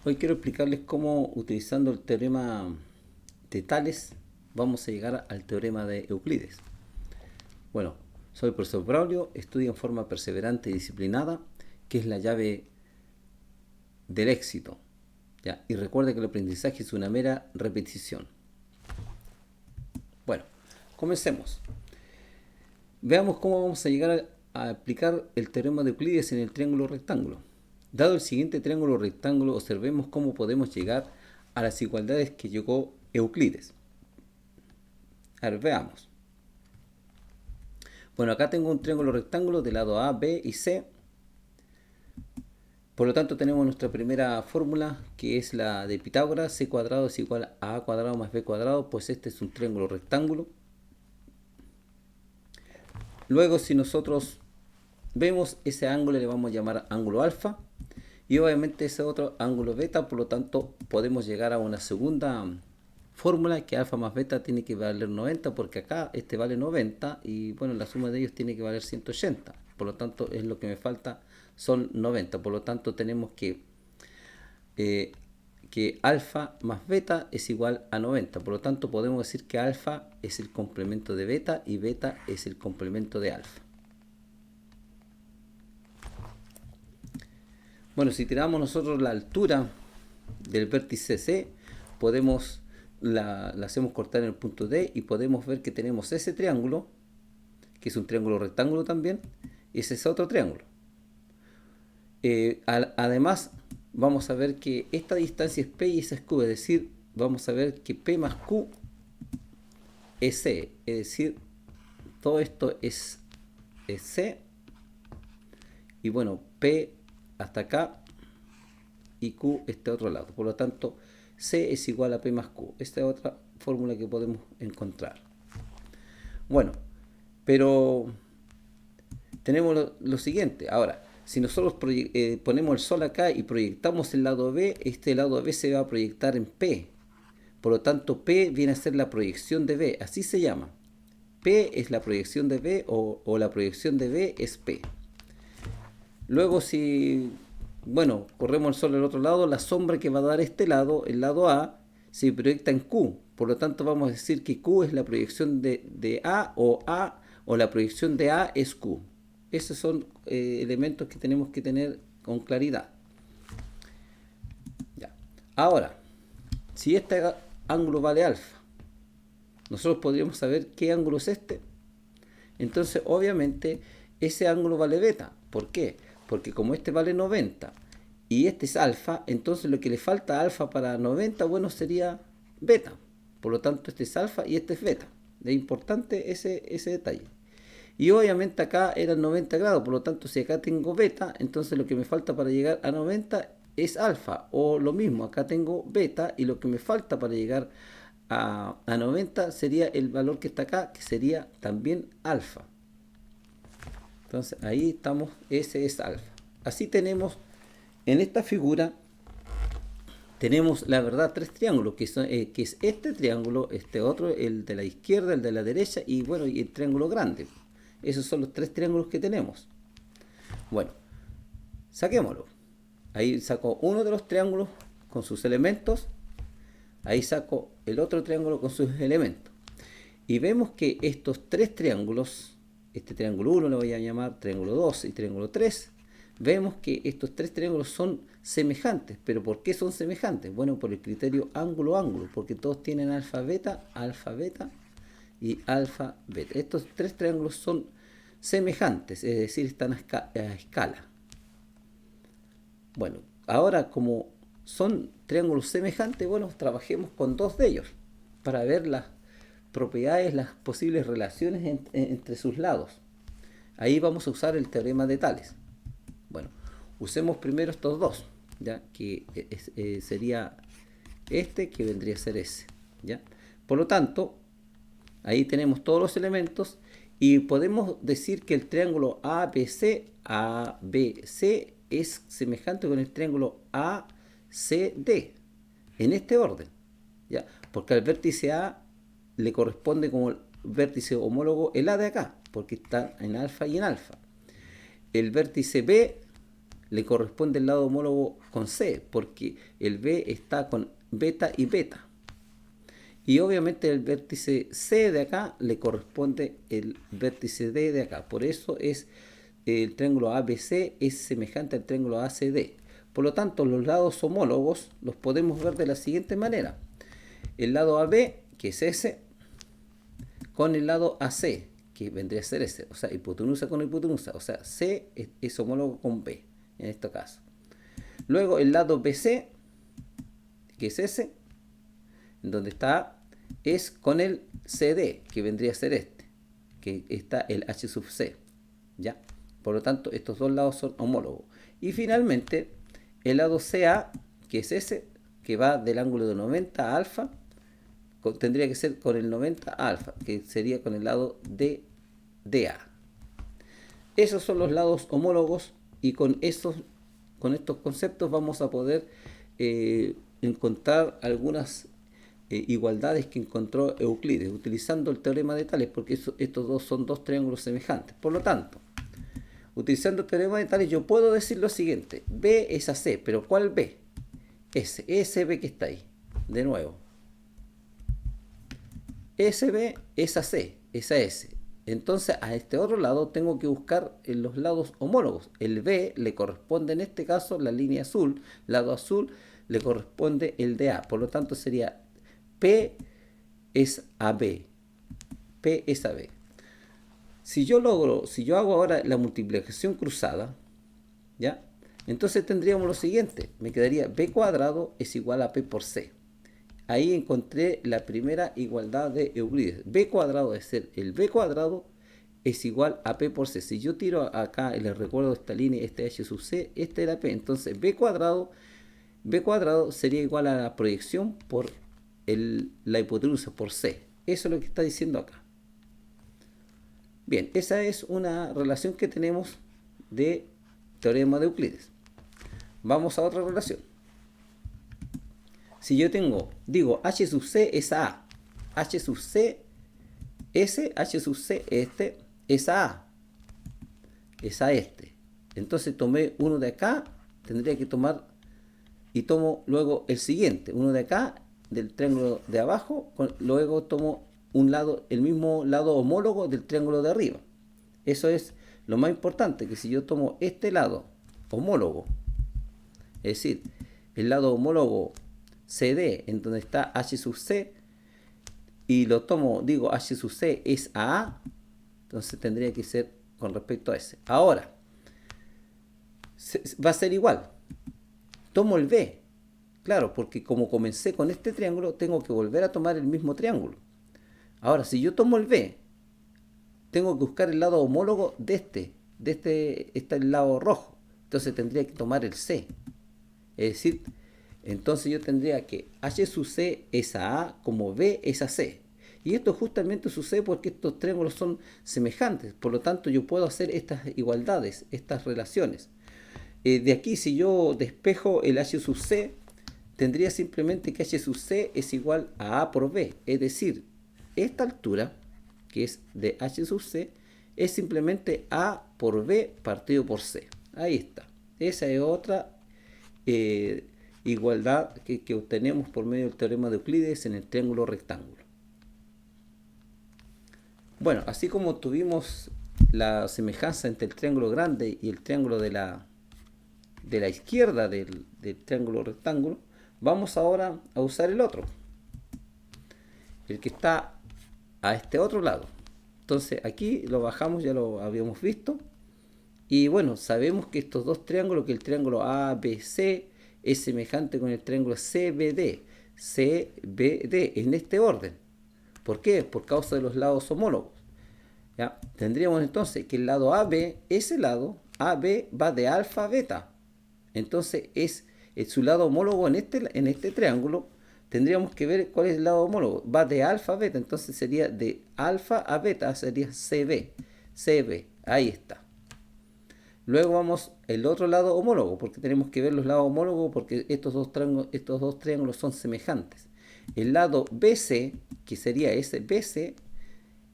Hoy quiero explicarles cómo, utilizando el teorema de Tales, vamos a llegar al teorema de Euclides. Bueno, soy el profesor Braulio, estudio en forma perseverante y disciplinada, que es la llave del éxito. ¿Ya? Y recuerde que el aprendizaje es una mera repetición. Bueno, comencemos. Veamos cómo vamos a llegar a aplicar el teorema de Euclides en el triángulo rectángulo. Dado el siguiente triángulo rectángulo, observemos cómo podemos llegar a las igualdades que llegó Euclides. A ver, veamos. Bueno, acá tengo un triángulo rectángulo de lado A, B y C. Por lo tanto, tenemos nuestra primera fórmula, que es la de Pitágoras. C cuadrado es igual a A cuadrado más B cuadrado, pues este es un triángulo rectángulo. Luego, si nosotros vemos ese ángulo, le vamos a llamar ángulo alfa. Y obviamente ese otro ángulo beta, por lo tanto, podemos llegar a una segunda fórmula, que alfa más beta tiene que valer 90, porque acá este vale 90 y bueno, la suma de ellos tiene que valer 180. Por lo tanto, es lo que me falta, son 90. Por lo tanto, tenemos que alfa más beta es igual a 90. Por lo tanto, podemos decir que alfa es el complemento de beta y beta es el complemento de alfa. Bueno, si tiramos nosotros la altura del vértice C, podemos la hacemos cortar en el punto D y podemos ver que tenemos ese triángulo, que es un triángulo rectángulo también, y ese es otro triángulo. Además, vamos a ver que esta distancia es P y esa es Q, es decir, vamos a ver que P más Q es C, es decir, todo esto es C, y bueno, P hasta acá y Q este otro lado. Por lo tanto, C es igual a P más Q. Esta es otra fórmula que podemos encontrar. Bueno, pero tenemos lo siguiente. Ahora, si nosotros ponemos el Sol acá y proyectamos el lado B, este lado B se va a proyectar en P. Por lo tanto, P viene a ser la proyección de B. Así se llama. P es la proyección de B o la proyección de B es P. Luego, si bueno, corremos el Sol al otro lado, la sombra que va a dar este lado, el lado A, se proyecta en Q. Por lo tanto, vamos a decir que Q es la proyección de A o la proyección de A es Q. Esos son elementos que tenemos que tener con claridad. Ya. Ahora, si este ángulo vale alfa, nosotros podríamos saber qué ángulo es este. Entonces, obviamente, ese ángulo vale beta. ¿Por qué? Porque como este vale 90 y este es alfa, entonces lo que le falta a alfa para 90, bueno, sería beta. Por lo tanto, este es alfa y este es beta. Es importante ese detalle. Y obviamente acá eran 90 grados, por lo tanto, si acá tengo beta, entonces lo que me falta para llegar a 90 es alfa. O lo mismo, acá tengo beta y lo que me falta para llegar a 90 sería el valor que está acá, que sería también alfa. Entonces ahí estamos, ese es alfa. Así tenemos, en esta figura, tenemos la verdad tres triángulos, que es este triángulo, este otro, el de la izquierda, el de la derecha y bueno, y el triángulo grande. Esos son los tres triángulos que tenemos. Bueno, saquémoslo. Ahí saco uno de los triángulos con sus elementos. Ahí saco el otro triángulo con sus elementos. Y vemos que estos tres triángulos, este triángulo 1 lo voy a llamar triángulo 2 y triángulo 3, vemos que estos tres triángulos son semejantes. ¿Pero por qué son semejantes? Bueno, por el criterio ángulo-ángulo, porque todos tienen alfa beta y alfa beta. Estos tres triángulos son semejantes, es decir, están a escala. Bueno, ahora como son triángulos semejantes, bueno, trabajemos con dos de ellos para ver las propiedades, las posibles relaciones entre sus lados. Ahí vamos a usar el teorema de Tales. Bueno, usemos primero estos dos, ¿ya? Que sería este, que vendría a ser ese, ¿ya? Por lo tanto, ahí tenemos todos los elementos y podemos decir que el triángulo ABC es semejante con el triángulo ACD en este orden, ¿ya? Porque al vértice A le corresponde como el vértice homólogo el A de acá, porque está en alfa y en alfa. El vértice B le corresponde el lado homólogo con C, porque el B está con beta y beta. Y obviamente el vértice C de acá le corresponde el vértice D de acá. Por eso es el triángulo ABC es semejante al triángulo ACD. Por lo tanto, los lados homólogos los podemos ver de la siguiente manera. El lado AB, que es S, con el lado AC, que vendría a ser S. O sea, hipotenusa con hipotenusa. O sea, C es homólogo con B, en este caso. Luego el lado BC, que es S, en donde está A, es con el CD, que vendría a ser este, que está el H sub C. ¿Ya? Por lo tanto, estos dos lados son homólogos. Y finalmente, el lado CA, que es ese, que va del ángulo de 90 a alfa, tendría que ser con el 90 a alfa, que sería con el lado de DA. Esos son los lados homólogos y con estos conceptos vamos a poder encontrar algunas igualdades que encontró Euclides utilizando el teorema de Tales, porque estos dos son dos triángulos semejantes. Por lo tanto, utilizando el teorema de Tales yo puedo decir lo siguiente: B es a C, pero ¿cuál B? Ese B que está ahí. De nuevo, ese B es a C, es a S. Entonces a este otro lado tengo que buscar en los lados homólogos. El B le corresponde en este caso la línea azul, lado azul le corresponde el de A. Por lo tanto sería P es a B. P es a B. Si yo hago ahora la multiplicación cruzada, ¿ya? Entonces tendríamos lo siguiente. Me quedaría B cuadrado es igual a P por C. Ahí encontré la primera igualdad de Euclides. B cuadrado es ser el B cuadrado es igual a P por C. Si yo tiro acá y les recuerdo esta línea, este H sub C, este era P. Entonces B cuadrado sería igual a la proyección por la hipotenusa por C. Eso es lo que está diciendo acá. Bien, esa es una relación que tenemos de teorema de Euclides. Vamos a otra relación. Si yo digo H sub C es a H sub C, H sub C este es a es a este. Entonces tomé uno de acá, tendría que tomar y tomo luego el siguiente, uno de acá del triángulo de abajo, luego tomo el mismo lado homólogo del triángulo de arriba. Eso es lo más importante, que si yo tomo este lado homólogo, es decir, el lado homólogo CD, en donde está H sub C, y lo tomo, digo H sub C es a, entonces tendría que ser con respecto a ese. Ahora, va a ser igual. Tomo el B, claro, porque como comencé con este triángulo, tengo que volver a tomar el mismo triángulo. Ahora, si yo tomo el B, tengo que buscar el lado homólogo de este está el lado rojo. Entonces tendría que tomar el C. Es decir, entonces yo tendría que H sub C es a A como B es a C. Y esto justamente sucede porque estos triángulos son semejantes. Por lo tanto, yo puedo hacer estas igualdades, estas relaciones. De aquí, si yo despejo el H sub C, tendría simplemente que H sub C es igual a A por B. Es decir, esta altura, que es de H sub C, es simplemente A por B partido por C. Ahí está. Esa es otra igualdad que obtenemos por medio del teorema de Euclides en el triángulo rectángulo. Bueno, así como tuvimos la semejanza entre el triángulo grande y el triángulo de la izquierda del triángulo rectángulo, vamos ahora a usar el otro, el que está a este otro lado. Entonces aquí lo bajamos, ya lo habíamos visto, y bueno, sabemos que estos dos triángulos, que el triángulo ABC es semejante con el triángulo CBD en este orden. ¿Por qué? Por causa de los lados homólogos. ¿Ya? Tendríamos entonces que el lado AB, ese lado AB va de alfa a beta. Entonces es su lado homólogo en este triángulo. Tendríamos que ver cuál es el lado homólogo. Va de alfa a beta, entonces sería de alfa a beta, sería CB, ahí está. Luego vamos el otro lado homólogo, porque tenemos que ver los lados homólogos, porque estos dos triángulos son semejantes. El lado BC, que sería ese BC,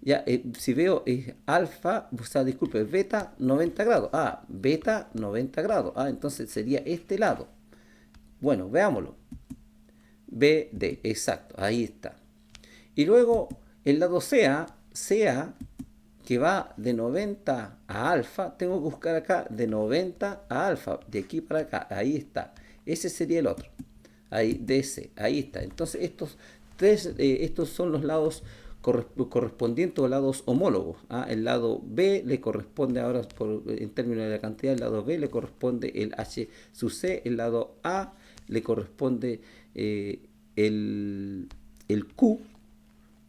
Ya, si veo alfa, o sea, disculpe, beta 90 grados. Ah, beta 90 grados. Ah, entonces sería este lado. Bueno, veámoslo. BD, exacto, ahí está. Y luego el lado CA, que va de 90 a alfa, tengo que buscar acá de 90 a alfa, de aquí para acá, ahí está. Ese sería el otro. Ahí, DC, ahí está. Entonces estos son los lados correspondientes o lados homólogos. ¿Ah? El lado B le corresponde ahora, en términos de la cantidad, el lado B le corresponde el H sub C, el lado A le corresponde el Q,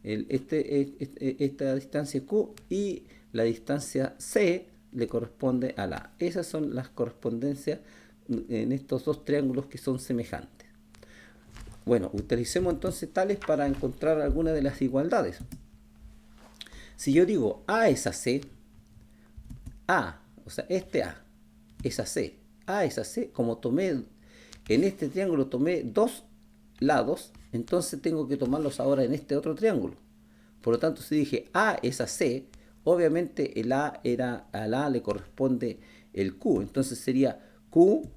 esta distancia Q, y la distancia C le corresponde a la A. Esas son las correspondencias en estos dos triángulos que son semejantes. Bueno, utilicemos entonces tales para encontrar alguna de las igualdades. Si yo digo A es a C, A, o sea, este A es a C, A es a C, como tomé en este triángulo tomé dos lados, entonces tengo que tomarlos ahora en este otro triángulo. Por lo tanto, si dije A es a C, obviamente el A era, al A le corresponde el Q, entonces sería Q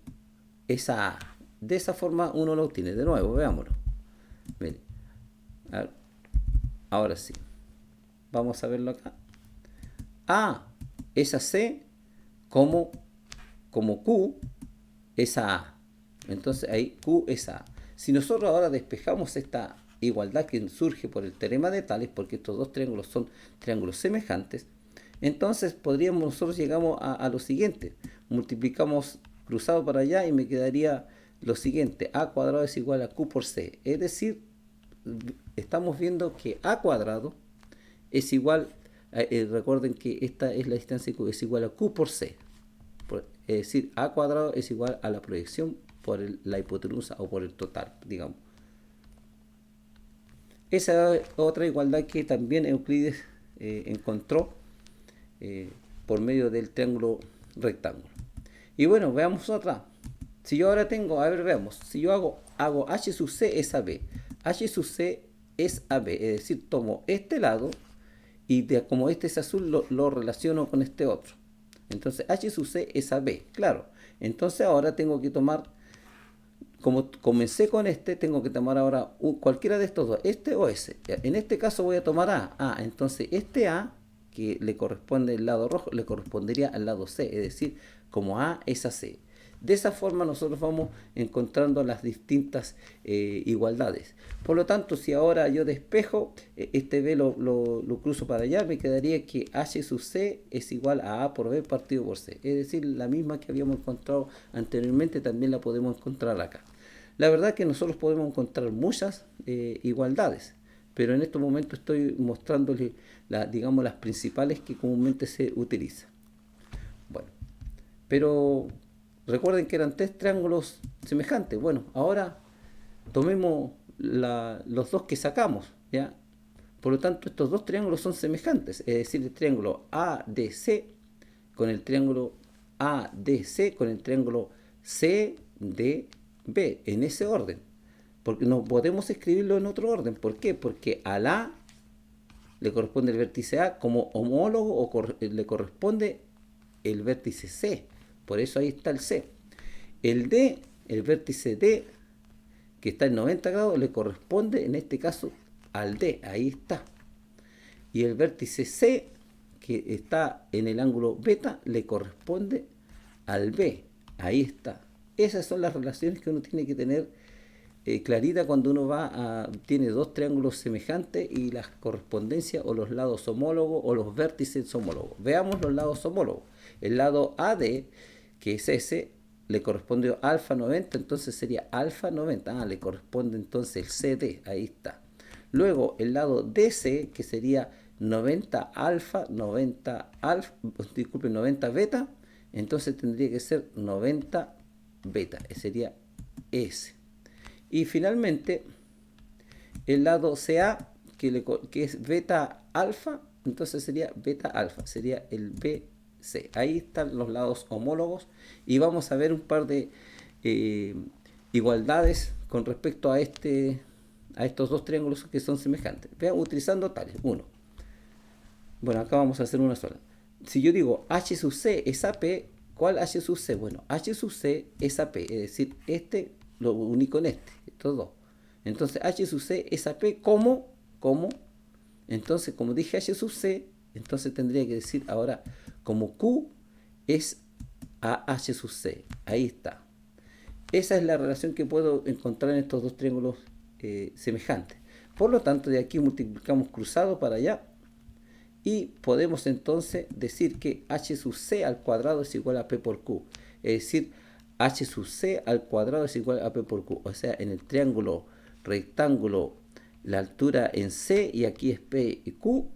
es a A. De esa forma uno lo obtiene. De nuevo, veámoslo. Miren. Ahora sí. Vamos a verlo acá. A es a C como Q es a A. Entonces ahí Q es a A. Si nosotros ahora despejamos esta igualdad que surge por el teorema de Tales, porque estos dos triángulos son triángulos semejantes, entonces podríamos, nosotros llegamos a lo siguiente. Multiplicamos cruzado para allá y me quedaría lo siguiente. A cuadrado es igual a Q por C. Es decir, estamos viendo que A cuadrado es igual, recuerden que esta es la distancia Q, es igual a Q por C. Es decir, A cuadrado es igual a la proyección por la hipotenusa o por el total, digamos. Esa es otra igualdad que también Euclides encontró por medio del triángulo rectángulo. Y bueno, veamos otra. Si yo ahora tengo, a ver, veamos, si yo hago H sub C es a B, H sub C es a B, es decir, tomo este lado y como este es azul lo relaciono con este otro. Entonces H sub C es a B, claro. Entonces ahora tengo que tomar, como comencé con este, tengo que tomar ahora cualquiera de estos dos, este o ese. En este caso voy a tomar A. Ah, entonces este A, que le corresponde el lado rojo, le correspondería al lado C, es decir, como A es a C. De esa forma nosotros vamos encontrando las distintas igualdades. Por lo tanto, si ahora yo despejo, este B lo cruzo para allá, me quedaría que H sub C es igual a A por B partido por C. Es decir, la misma que habíamos encontrado anteriormente también la podemos encontrar acá. La verdad que nosotros podemos encontrar muchas igualdades, pero en este momento estoy mostrándoles digamos, las principales que comúnmente se utilizan. Bueno, pero recuerden que eran tres triángulos semejantes. Bueno, ahora tomemos los dos que sacamos, ¿ya? Por lo tanto, estos dos triángulos son semejantes, es decir, el triángulo ADC con el triángulo ADC con el triángulo CDB, en ese orden. Porque no podemos escribirlo en otro orden. ¿Por qué? Porque al A le corresponde el vértice A como homólogo o le corresponde el vértice C. Por eso ahí está el C. El D, el vértice D, que está en 90 grados, le corresponde en este caso al D. Ahí está. Y el vértice C, que está en el ángulo beta, le corresponde al B. Ahí está. Esas son las relaciones que uno tiene que tener clarita cuando uno tiene dos triángulos semejantes y las correspondencias o los lados homólogos o los vértices homólogos. Veamos los lados homólogos. El lado AD, que es ese, le corresponde alfa 90, entonces sería alfa 90. Ah, le corresponde entonces el CD, ahí está. Luego el lado DC, que sería 90 alfa, 90 beta, entonces tendría que ser 90 beta, sería ese. Y finalmente, el lado CA, que es beta alfa, entonces sería beta alfa, sería el BC. Ahí están los lados homólogos y vamos a ver un par de igualdades con respecto a estos dos triángulos que son semejantes. Vean, utilizando tales. 1. Bueno, acá vamos a hacer una sola. Si yo digo H sub C es AP, ¿cuál H sub C? Bueno, H sub C es AP, es decir, este lo uní con este, estos dos. Entonces H sub C es AP como, entonces como dije H sub C, entonces tendría que decir ahora como Q es a H sub C. Ahí está. Esa es la relación que puedo encontrar en estos dos triángulos semejantes. Por lo tanto, de aquí multiplicamos cruzado para allá y podemos entonces decir que h sub c al cuadrado es igual a p por q. Es decir, h sub c al cuadrado es igual a p por q. O sea, en el triángulo rectángulo la altura en c y aquí es p y q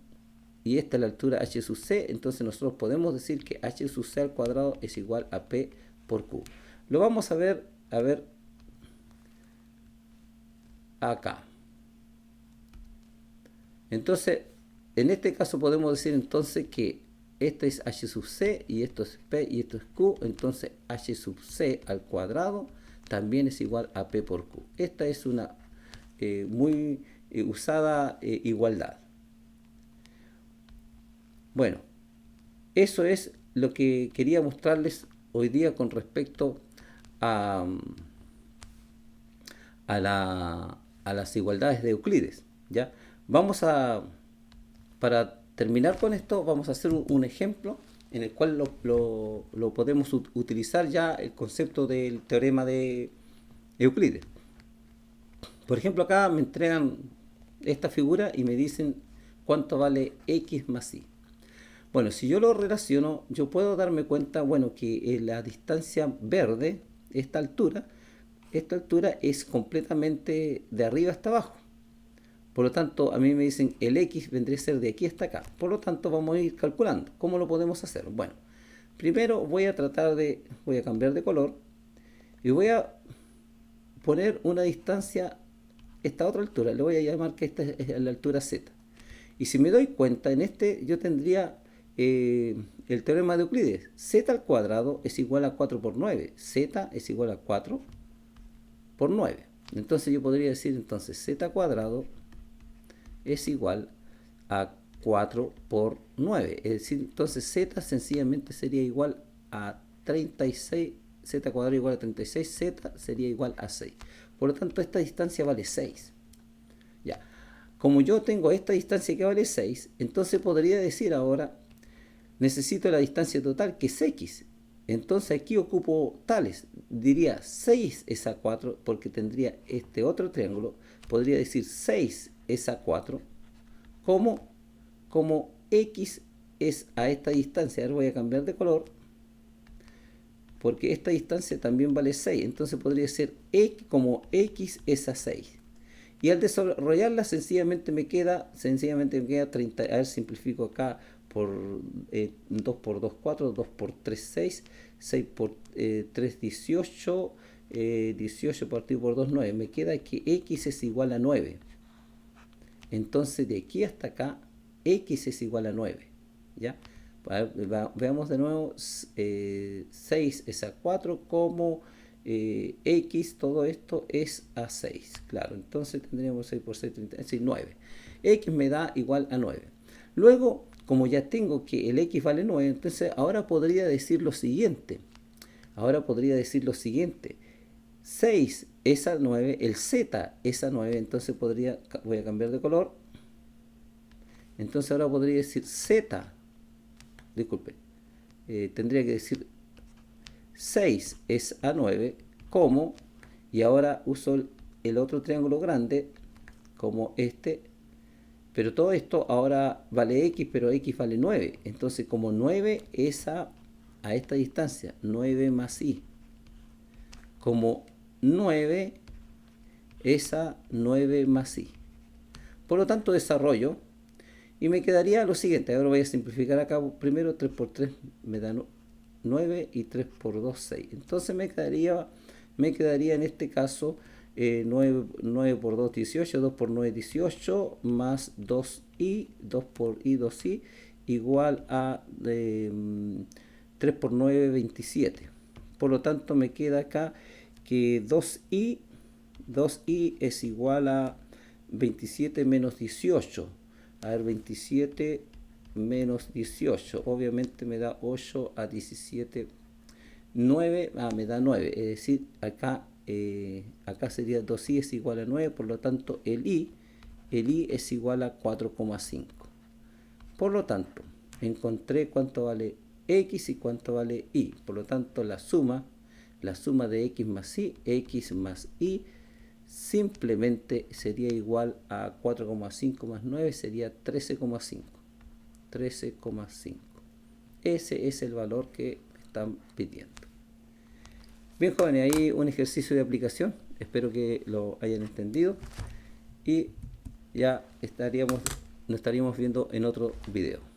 y esta es la altura h sub c. Entonces nosotros podemos decir que h sub c al cuadrado es igual a p por q. Lo vamos a ver acá. Entonces, en este caso podemos decir entonces que este es h sub c y esto es p y esto es q. Entonces h sub c al cuadrado también es igual a p por q. Esta es una muy usada igualdad. Bueno, eso es lo que quería mostrarles hoy día con respecto a, a las igualdades de Euclides. ¿Ya? Vamos a, para terminar con esto, vamos a hacer un ejemplo en el cual lo podemos utilizar ya el concepto del teorema de Euclides. Por ejemplo, acá me entregan esta figura y me dicen cuánto vale x más y. Bueno, si yo lo relaciono, yo puedo darme cuenta, bueno, que la distancia verde, esta altura es completamente de arriba hasta abajo. Por lo tanto, a mí me dicen el x vendría a ser de aquí hasta acá. Por lo tanto, vamos a ir calculando. ¿Cómo lo podemos hacer? Bueno, primero voy a cambiar de color y voy a poner una distancia, esta otra altura. Le voy a llamar que esta es la altura z. Y si me doy cuenta, en este yo tendría el teorema de Euclides. Z al cuadrado es igual a 4 por 9. Z es igual a 4 por 9. Entonces yo podría decir entonces z cuadrado es igual a 4 por 9. Es decir, entonces z sencillamente sería igual a 36. Z cuadrado igual a 36. Z sería igual a 6. Por lo tanto, esta distancia vale 6. Ya. Como yo tengo esta distancia que vale 6, entonces podría decir ahora, necesito la distancia total, que es x. Entonces aquí ocupo tales. Diría 6 es a 4, porque tendría este otro triángulo. Podría decir 6 es a 4, como x es a esta distancia. Ahora voy a cambiar de color, porque esta distancia también vale 6. Entonces podría ser x como x es a 6. Y al desarrollarla sencillamente me queda 30. A ver, simplifico acá por 2 por 2, 4, 2 por 3, 6, 6 por 3, 18, 18 partido por 2, 9. Me queda que x es igual a 9. Entonces de aquí hasta acá, x es igual a 9. ¿Ya? Veamos de nuevo, 6 es a 4, como x, todo esto es a 6. Claro, entonces tendríamos 6 por 6, 30, es decir, 9. X me da igual a 9. Luego, como ya tengo que el x vale 9, entonces ahora podría decir lo siguiente. 6 es a 9, el z es a 9, entonces voy a cambiar de color. Entonces ahora podría decir z, disculpe, tendría que decir 6 es a 9, como, y ahora uso el otro triángulo grande, como este, pero todo esto ahora vale x, pero x vale 9. Entonces, como 9 es a esta distancia, 9 más y. Como 9 es a 9 más y. Por lo tanto, desarrollo y me quedaría lo siguiente. Ahora voy a simplificar acá primero. 3 por 3 me da 9 y 3 por 2, 6. Entonces me quedaría en este caso 9 por 2, 18, 2 por 9, 18, más 2i, 2 por i, 2i, igual a 3 por 9, 27. Por lo tanto me queda acá que 2i es igual a 27 menos 18. A ver, 27 menos 18. Obviamente me da 8 a 17, 9, me da 9. Es decir, acá sería 2i es igual a 9, por lo tanto el i es igual a 4,5. Por lo tanto, encontré cuánto vale x y cuánto vale y. Por lo tanto, la suma de x más y, simplemente sería igual a 4,5 más 9, sería 13,5. 13,5. Ese es el valor que me están pidiendo. Bien, jóvenes, ahí un ejercicio de aplicación. Espero que lo hayan entendido. Y ya nos estaríamos viendo en otro video.